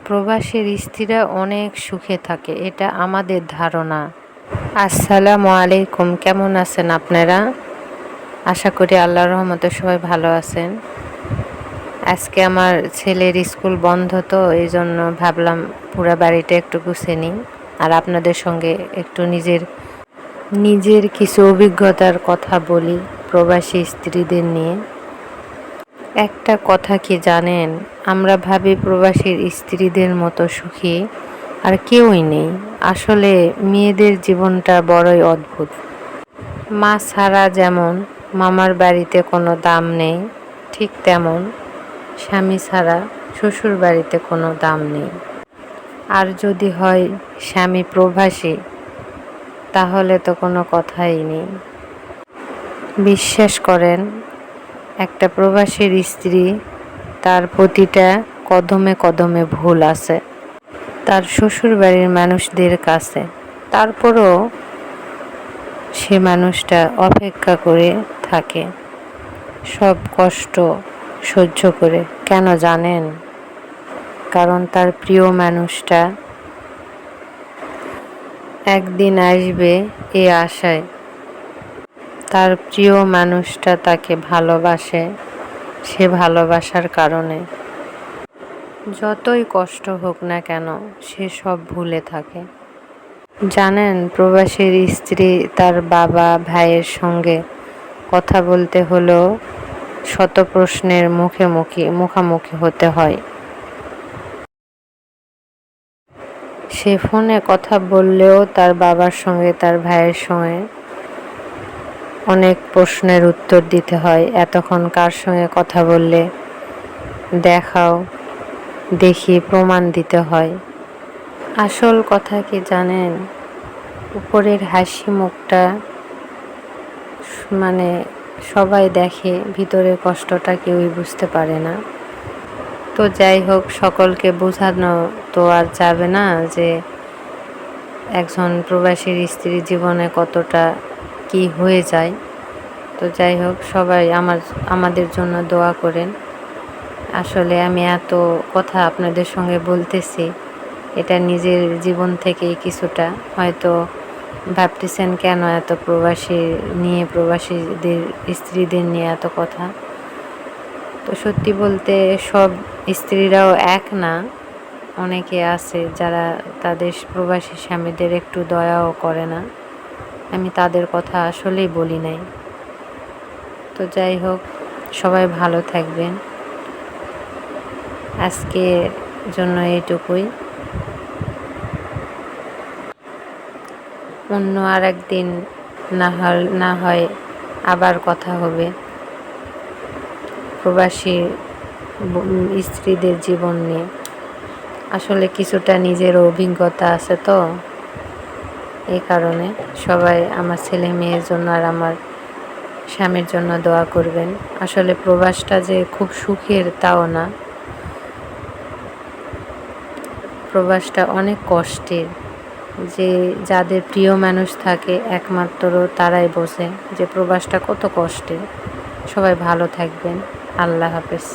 প্রবাসীর স্ত্রীরা অনেক সুখে থাকে, এটা আমাদের ধারণা। আসসালামু আলাইকুম, কেমন আছেন আপনারা? আশা করি আল্লাহর রহমতে সবাই ভালো আছেন। আজকে আমার ছেলের স্কুল বন্ধ, তো এই জন্য ভাবলাম পুরো বাড়িটা একটু গুছিয়ে নিই আর আপনাদের সঙ্গে একটু নিজের কিছু অভিজ্ঞতার কথা বলি প্রবাসী স্ত্রীদের নিয়ে। একটা কথা কি জানেন, আমরা ভাবি প্রবাসীর স্ত্রীদের মতো সুখী আর কেউই নেই। আসলে মেয়েদের জীবনটা বড়ই অদ্ভুত। মা ছাড়া যেমন মামার বাড়িতে কোনো দাম নেই, ঠিক তেমন স্বামী ছাড়া শ্বশুর বাড়িতে কোনো দাম নেই। আর যদি হয় স্বামী প্রবাসী, তাহলে তো কোনো কথাই নেই। বিশ্বাস করেন, একটা প্রবাসীর স্ত্রী, তার প্রতিটা কদমে কদমে ভুল আছে তার শ্বশুর বাড়ির মানুষদের কাছে। তারপরও সে মানুষটা অপেক্ষা করে থাকে, সব কষ্ট সহ্য করে। কেন জানেন? কারণ তার প্রিয় মানুষটা একদিন আসবে এই আশায়। তার প্রিয় মানুষটা তাকে ভালোবাসে, সে ভালোবাসার কারণে যতই কষ্ট হোক না কেন সে সব ভুলে থাকে। জানেন, প্রবাসীর স্ত্রী তার বাবা ভাইয়ের সঙ্গে কথা বলতে হলেও শত প্রশ্নের মুখোমুখি হতে হয়। সে ফোনে কথা বললেও তার বাবার সঙ্গে তার ভাইয়ের সঙ্গে অনেক প্রশ্নের উত্তর দিতে হয়। এতক্ষণ কার সঙ্গে কথা বললে দেখাও, দেখি প্রমাণ দিতে হয়। আসল কথা কি জানেন, উপরের হাসি মুখটা মানে সবাই দেখে, ভিতরের কষ্টটা কেউই বুঝতে পারে না। তো যাই হোক, সকলকে বোঝানো তো আর যাবে না যে একজন প্রবাসীর স্ত্রী জীবনে কতটা কি হয়ে যায়। তো যাই হোক, সবাই আমাদের জন্য দোয়া করেন। আসলে আমি এত কথা আপনাদের সঙ্গে বলতেছি, এটা নিজের জীবন থেকেই কিছুটা। হয়তো ভাবতেছেন কেন এত প্রবাসীদের স্ত্রীদের নিয়ে এত কথা। তো সত্যি বলতে সব স্ত্রীরাও এক না, অনেকে আছে যারা তাদের প্রবাসী স্বামীদের একটু দয়াও করে না। আমি তাদের কথা আসলেই বলি নাই। তো যাই হোক, সবাই ভালো থাকবেন। আজকের জন্য এইটুকুই। অন্য আর একদিন না হয় আবার কথা হবে প্রবাসী স্ত্রীদের জীবন নিয়ে। আসলে কিছুটা নিজের অভিজ্ঞতা আছে, তো এই কারণে সবাই আমার ছেলে মেয়ের জন্য আর আমার স্বামীর জন্য দোয়া করবেন। আসলে প্রবাসটা যে খুব সুখের তাও না, প্রবাসটা অনেক কষ্টের। যাদের প্রিয় মানুষ থাকে একমাত্র তারাই বোঝে যে প্রবাসটা কত কষ্টের। সবাই ভালো থাকবেন। আল্লাহ হাফেজ।